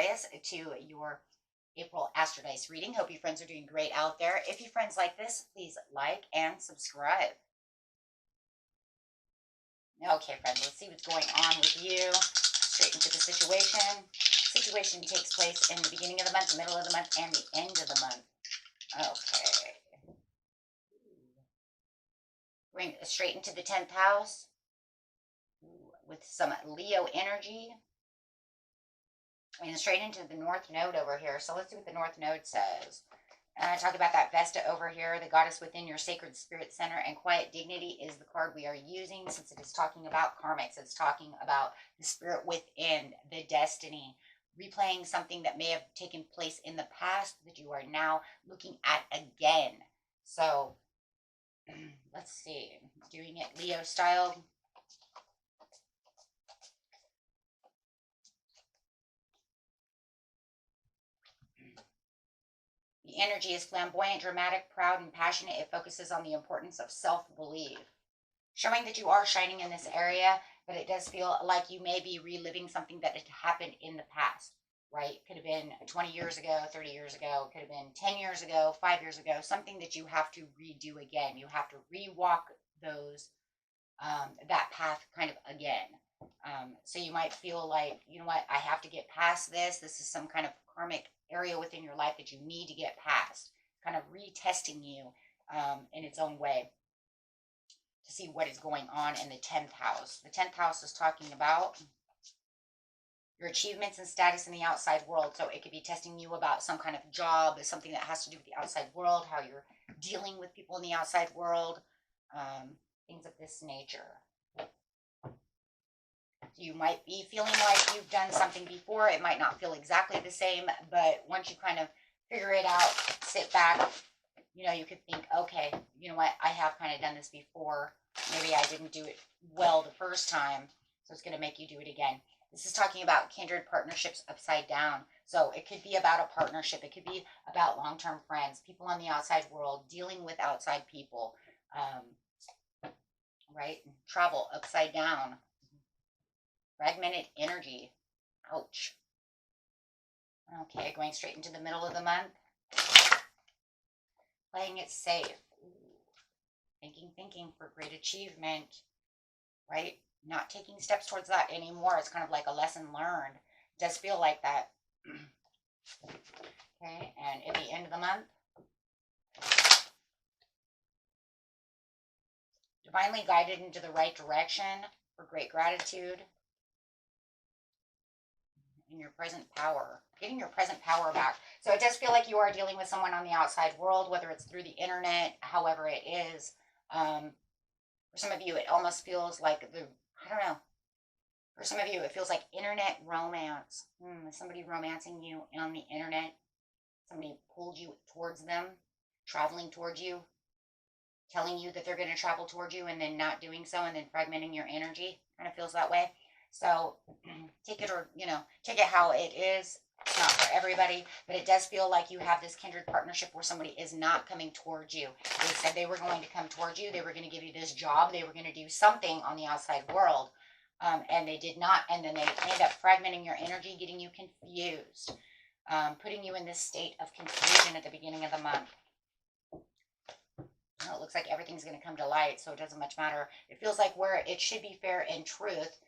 Aquarius, to your April Astro Dice reading. Hope you friends are doing great out there. If you friends like this, please like and subscribe. Okay, friends, let's see what's going on with you. Straight into the situation. Situation takes place in the beginning of the month, the middle of the month, and the end of the month. Okay. Bring straight into the 10th house with some Leo energy. And straight into the North Node over here. So let's see what the North Node says. Talk about that Vesta over here, the goddess within your sacred spirit center, and quiet dignity is the card we are using since it is talking about karmics. It's talking about the spirit within, the destiny, replaying something that may have taken place in the past that you are now looking at again. So let's see, doing it Leo style. The energy is flamboyant, dramatic, proud, and passionate. It focuses on the importance of self-belief, showing that you are shining in this area, but it does feel like you may be reliving something that had happened in the past, right? It could have been 20 years ago, 30 years ago, it could have been 10 years ago, 5 years ago, something that you have to redo again. You have to rewalk those, that path kind of again. So you might feel like, you know what, I have to get past this. This is some kind of karmic area within your life that you need to get past, kind of retesting you in its own way to see what is going on in the 10th house. The 10th house is talking about your achievements and status in the outside world. So it could be testing you about some kind of job, something that has to do with the outside world, how you're dealing with people in the outside world, things of this nature. You might be feeling like you've done something before. It might not feel exactly the same, but once you kind of figure it out, sit back, you know, you could think, okay, you know what, I have kind of done this before. Maybe I didn't do it well the first time, so it's going to make you do it again. This is talking about kindred partnerships upside down. So it could be about a partnership. It could be about long-term friends, people on the outside world, dealing with outside people, right? Travel upside down. Fragmented energy. Ouch. Okay, going straight into the middle of the month. Playing it safe. Ooh. Thinking for great achievement. Right? Not taking steps towards that anymore. It's kind of like a lesson learned. It does feel like that. Okay, and at the end of the month, divinely guided into the right direction for great gratitude. In your present power, getting your present power back. So it does feel like you are dealing with someone on the outside world, whether it's through the internet, however it is. For some of you, it almost feels like I don't know. For some of you, it feels like internet romance. Somebody romancing you on the internet. Somebody pulled you towards them, traveling towards you, telling you that they're going to travel towards you and then not doing so, and then fragmenting your energy. Kind of feels that way. So take it, or, you know, take it how it is. It's not for everybody, but it does feel like you have this kindred partnership where somebody is not coming towards you. They said they were going to come towards you. They were going to give you this job. They were going to do something on the outside world, and they did not. And then they end up fragmenting your energy, getting you confused, putting you in this state of confusion at the beginning of the month. Well, it looks like everything's going to come to light, so it doesn't much matter. It feels like where it should be fair and truth.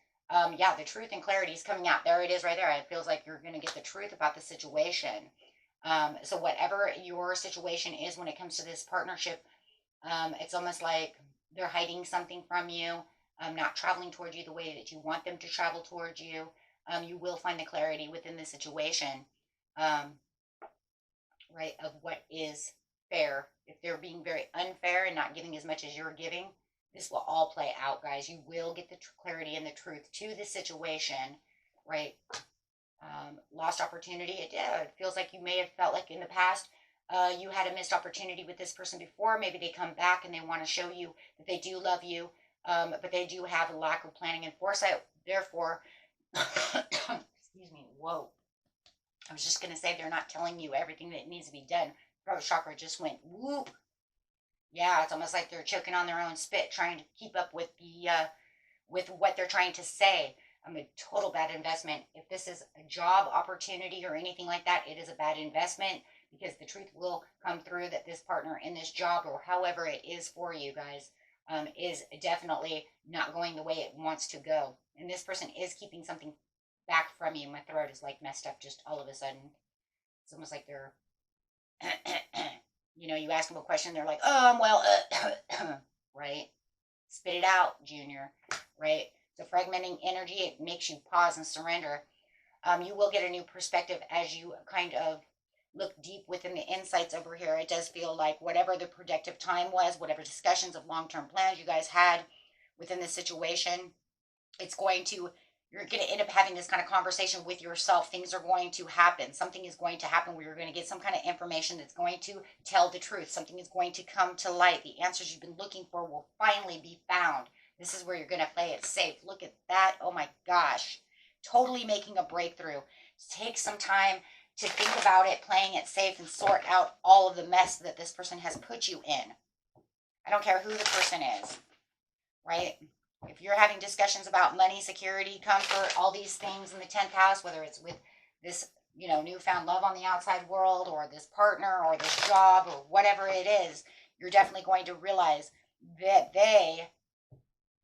Yeah, the truth and clarity is coming out. There it is right there. It feels like you're going to get the truth about the situation. So whatever your situation is when it comes to this partnership, it's almost like they're hiding something from you, not traveling towards you the way that you want them to travel towards you. You will find the clarity within the situation, right, of what is fair. If they're being very unfair and not giving as much as you're giving, this will all play out, guys. You will get the clarity and the truth to the situation, right? Lost opportunity. It feels like you may have felt like in the past you had a missed opportunity with this person before. Maybe they come back and they want to show you that they do love you, but they do have a lack of planning and foresight. Therefore, excuse me, whoa. I was just going to say they're not telling you everything that needs to be done. Throat chakra just went whoop. Yeah, it's almost like they're choking on their own spit, trying to keep up with the with what they're trying to say. A total bad investment. If this is a job opportunity or anything like that, it is a bad investment, because the truth will come through that this partner in this job, or however it is for you guys, is definitely not going the way it wants to go. And this person is keeping something back from you. My throat is like messed up just all of a sudden. It's almost like they're, you ask them a question, they're like, right? Spit it out, Junior, right? So fragmenting energy, it makes you pause and surrender. You will get a new perspective as you kind of look deep within the insights over here. It does feel like whatever the productive time was, whatever discussions of long-term plans you guys had within the situation, you're going to end up having this kind of conversation with yourself. Things are going to happen. Something is going to happen where you're going to get some kind of information that's going to tell the truth. Something is going to come to light. The answers you've been looking for will finally be found. This is where you're going to play it safe. Look at that. Oh my gosh. Totally making a breakthrough. Take some time to think about it, playing it safe, and sort out all of the mess that this person has put you in. I don't care who the person is, right? If you're having discussions about money, security, comfort, all these things in the 10th house, whether it's with this, newfound love on the outside world, or this partner, or this job, or whatever it is, you're definitely going to realize that they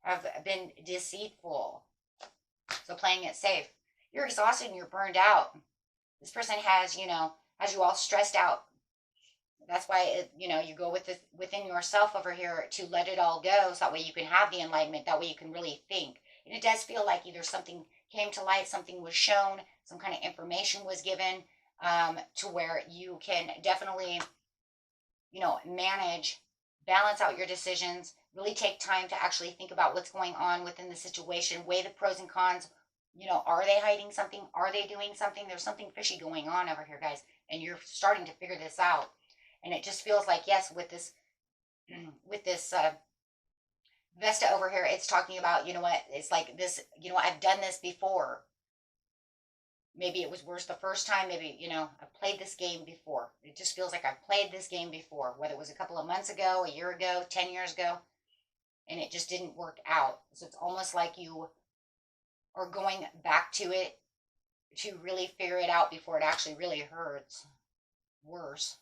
have been deceitful. So playing it safe. You're exhausted and you're burned out. This person has you all stressed out. That's why you go within yourself over here to let it all go, so that way you can have the enlightenment. That way you can really think. And it does feel like either something came to light, something was shown, some kind of information was given, to where you can definitely, manage, balance out your decisions, really take time to actually think about what's going on within the situation, weigh the pros and cons. Are they hiding something? Are they doing something? There's something fishy going on over here, guys, and you're starting to figure this out. And it just feels like, yes, with this Vesta over here, it's talking about, it's like this, I've done this before. Maybe it was worse the first time. Maybe, I've played this game before. It just feels like I've played this game before, whether it was a couple of months ago, a year ago, 10 years ago, and it just didn't work out. So it's almost like you are going back to it to really figure it out before it actually really hurts worse.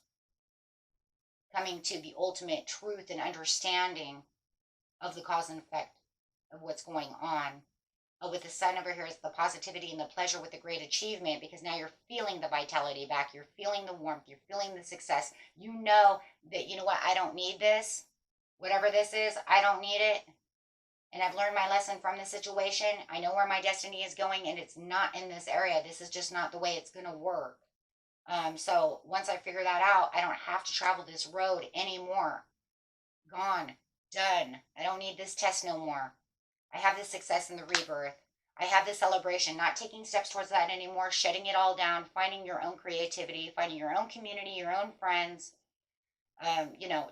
Coming to the ultimate truth and understanding of the cause and effect of what's going on. With the sun over here is the positivity and the pleasure with the great achievement, because now you're feeling the vitality back. You're feeling the warmth. You're feeling the success. You know that, I don't need this. Whatever this is, I don't need it. And I've learned my lesson from this situation. I know where my destiny is going, and it's not in this area. This is just not the way it's going to work. So once I figure that out, I don't have to travel this road anymore. Gone. Done. I don't need this test no more. I have the success in the rebirth. I have the celebration, not taking steps towards that anymore, shutting it all down, finding your own creativity, finding your own community, your own friends,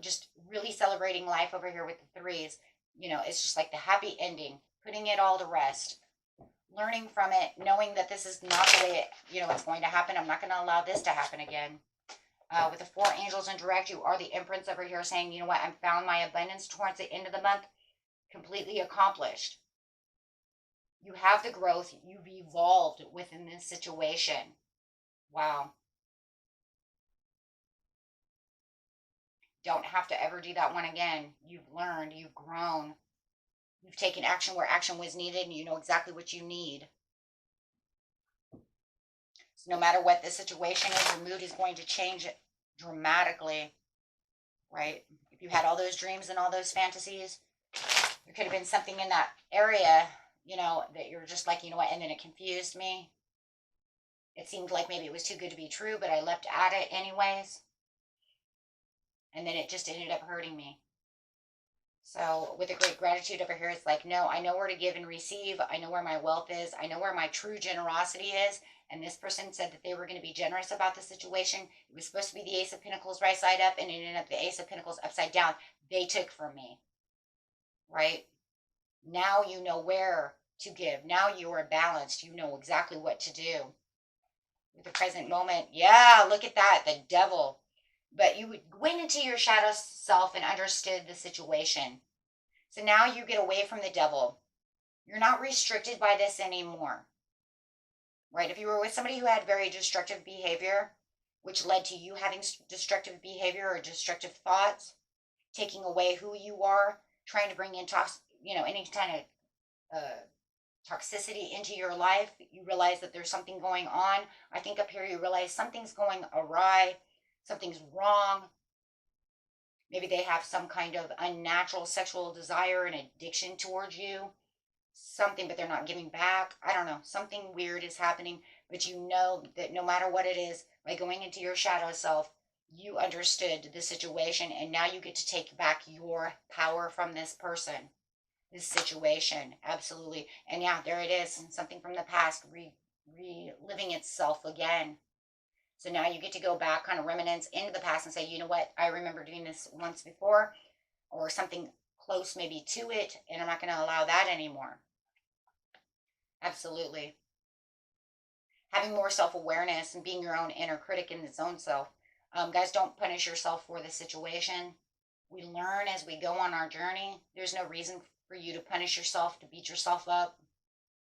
just really celebrating life over here with the threes. It's just like the happy ending, putting it all to rest, learning from it, knowing that this is not the way it's going to happen. I'm not going to allow this to happen again. With the 4 angels in direct, you are the empress over here saying, I found my abundance towards the end of the month completely accomplished. You have the growth. You've evolved within this situation. Wow. Don't have to ever do that one again. You've learned, you've grown, you've taken action where action was needed, and you know exactly what you need. So no matter what the situation is, your mood is going to change dramatically, right? If you had all those dreams and all those fantasies, there could have been something in that area, that you're just like, and then it confused me. It seemed like maybe it was too good to be true, but I leapt at it anyways. And then it just ended up hurting me. So with a great gratitude over here, it's like, no, I know where to give and receive. I know where my wealth is. I know where my true generosity is. And this person said that they were going to be generous about the situation. It was supposed to be the Ace of Pentacles right side up, and it ended up the Ace of Pentacles upside down. They took from me. Right? Now you know where to give. Now you are balanced. You know exactly what to do. With the present moment, yeah, look at that, the devil. But you went into your shadow self and understood the situation. So now you get away from the devil. You're not restricted by this anymore, right? If you were with somebody who had very destructive behavior, which led to you having destructive behavior or destructive thoughts, taking away who you are, trying to bring in any kind of toxicity into your life, you realize that there's something going on. I think up here you realize something's going awry, something's wrong. Maybe they have some kind of unnatural sexual desire and addiction towards you, something, but they're not giving back. I don't know. Something weird is happening, but you know that no matter what it is, by going into your shadow self, you understood the situation, and now you get to take back your power from this person, this situation. Absolutely. And yeah, there it is. Something from the past reliving itself again. So now you get to go back, kind of reminisce into the past and say, you know what, I remember doing this once before, or something close maybe to it, and I'm not going to allow that anymore. Absolutely. Having more self-awareness and being your own inner critic in its own self. Guys, don't punish yourself for the situation. We learn as we go on our journey. There's no reason for you to punish yourself, to beat yourself up.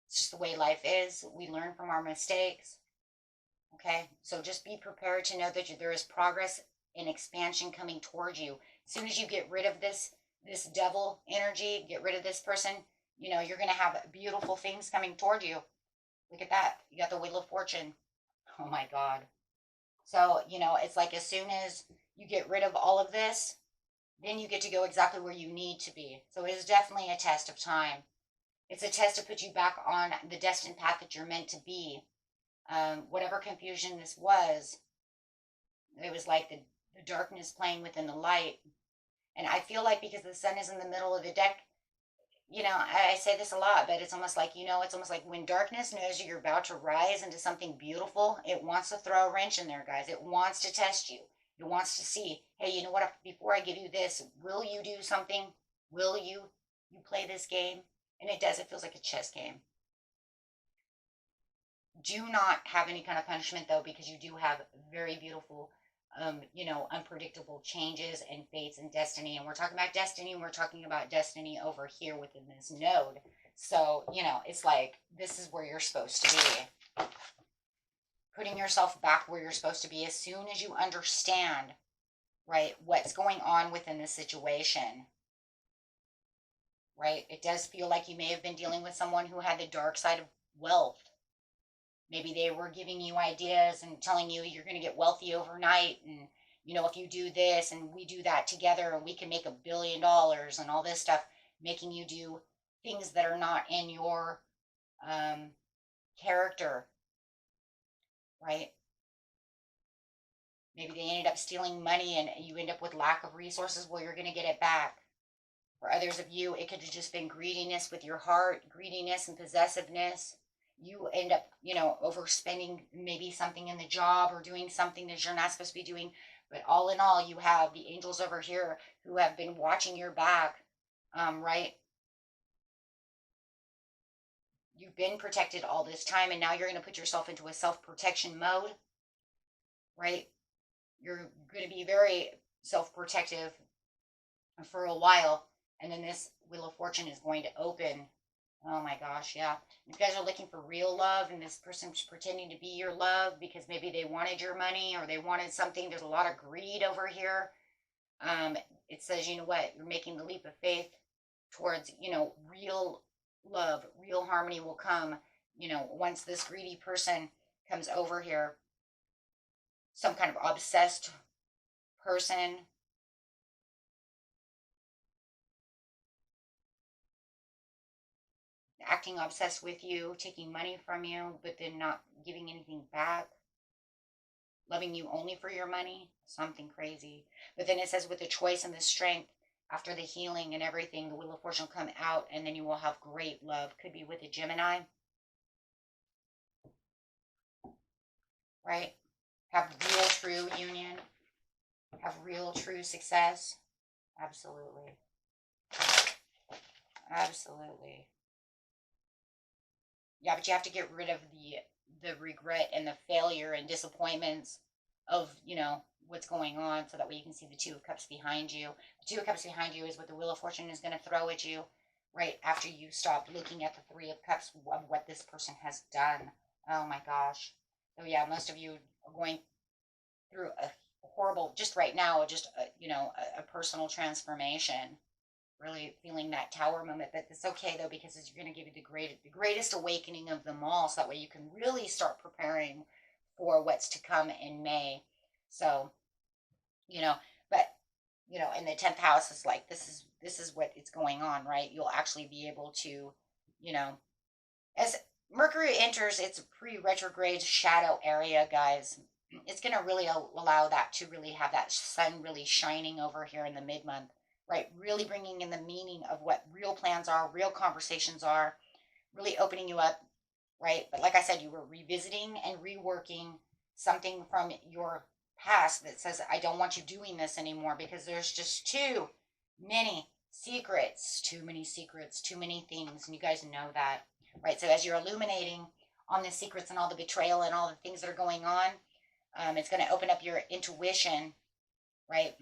It's just the way life is. We learn from our mistakes. Okay, so just be prepared to know that there is progress and expansion coming towards you. As soon as you get rid of this devil energy, get rid of this person, you're going to have beautiful things coming toward you. Look at that. You got the Wheel of Fortune. Oh my God. So, it's like as soon as you get rid of all of this, then you get to go exactly where you need to be. So it is definitely a test of time. It's a test to put you back on the destined path that you're meant to be. Whatever confusion this was, it was like the darkness playing within the light. And I feel like because the sun is in the middle of the deck, I say this a lot, but it's almost like, it's almost like when darkness knows you're about to rise into something beautiful, it wants to throw a wrench in there, guys. It wants to test you. It wants to see, hey, you know what, before I give you this, will you do something? Will you play this game? And it does. It feels like a chess game. Do not have any kind of punishment, though, because you do have very beautiful, unpredictable changes and fates and destiny. And we're talking about destiny, and we're talking about destiny over here within this node. So, it's like, this is where you're supposed to be. Putting yourself back where you're supposed to be as soon as you understand, right, what's going on within the situation. Right? It does feel like you may have been dealing with someone who had the dark side of wealth. Maybe they were giving you ideas and telling you you're going to get wealthy overnight. And, if you do this and we do that together, we can make $1 billion and all this stuff, making you do things that are not in your character. Right? Maybe they ended up stealing money and you end up with lack of resources. Well, you're going to get it back. For others of you, it could have just been greediness with your heart, greediness and possessiveness. You end up, overspending maybe something in the job or doing something that you're not supposed to be doing. But all in all, you have the angels over here who have been watching your back, right? You've been protected all this time, and now you're going to put yourself into a self-protection mode, right? You're going to be very self-protective for a while, and then this Wheel of Fortune is going to open. Oh my gosh, yeah. If you guys are looking for real love and this person's pretending to be your love because maybe they wanted your money or they wanted something, there's a lot of greed over here. It says, you know what, you're making the leap of faith towards, real love, real harmony will come, once this greedy person comes over here. Some kind of obsessed person. Acting obsessed with you, taking money from you, but then not giving anything back. Loving you only for your money. Something crazy. But then it says with the choice and the strength, after the healing and everything, the Wheel of Fortune will come out and then you will have great love. Could be with a Gemini. Right? Have real true union. Have real true success. Absolutely. Absolutely. Yeah, but you have to get rid of the regret and the failure and disappointments of, what's going on, so that way you can see the Two of Cups behind you. The Two of Cups behind you is what the Wheel of Fortune is going to throw at you. right after you stop looking at the Three of Cups of what this person has done. Oh my gosh. So yeah, most of you are going through a horrible, just right now, just a personal transformation. Really feeling that tower moment, but it's okay though, because it's going to give you the greatest awakening of them all, so that way you can really start preparing for what's to come in May. So, but in the 10th house is like, this is what it's going on, right? You'll actually be able to, you know, as Mercury enters its pre-retrograde shadow area, guys, it's going to really allow that to really have that sun really shining over here in the mid-month, right? Really bringing in the meaning of what real plans are, real conversations are, really opening you up, right? But like I said, you were revisiting and reworking something from your past that says, I don't want you doing this anymore, because there's just too many secrets, too many things. And you guys know that, right? So as you're illuminating on the secrets and all the betrayal and all the things that are going on, it's going to open up your intuition, right?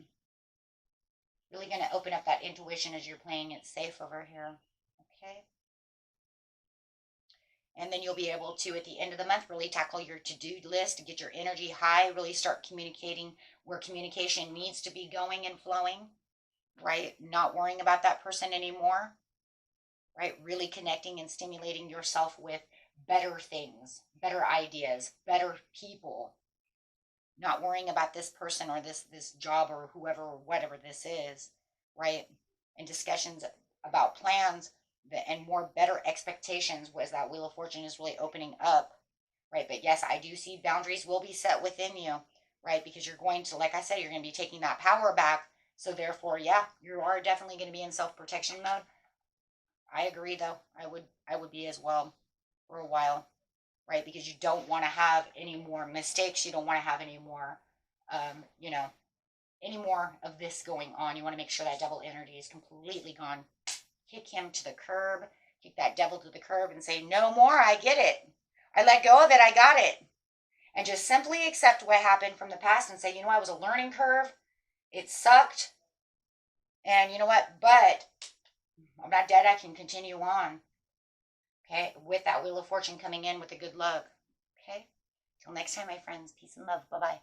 Really going to open up that intuition as you're playing it safe over here. Okay. And then you'll be able to, at the end of the month, really tackle your to-do list to get your energy high, really start communicating where communication needs to be going and flowing, right? Not worrying about that person anymore, right? Really connecting and stimulating yourself with better things, better ideas, better people. Not worrying about this person or this job or whoever or whatever this is, right? And discussions about plans and more better expectations, was that Wheel of Fortune is really opening up, right? But yes, I do see boundaries will be set within you, right? Because you're going to, like I said, you're going to be taking that power back. So therefore, yeah, you are definitely going to be in self-protection mode. I agree, though. I would be as well for a while, right? Because you don't want to have any more mistakes. You don't want to have any more, any more of this going on. You want to make sure that devil energy is completely gone. Kick him to the curb. Kick that devil to the curb and say, no more. I get it. I let go of it. I got it. And just simply accept what happened from the past and say, I was a learning curve. It sucked. And you know what? But I'm not dead. I can continue on. Okay, with that Wheel of Fortune coming in with a good luck. Okay, till next time, my friends. Peace and love. Bye bye.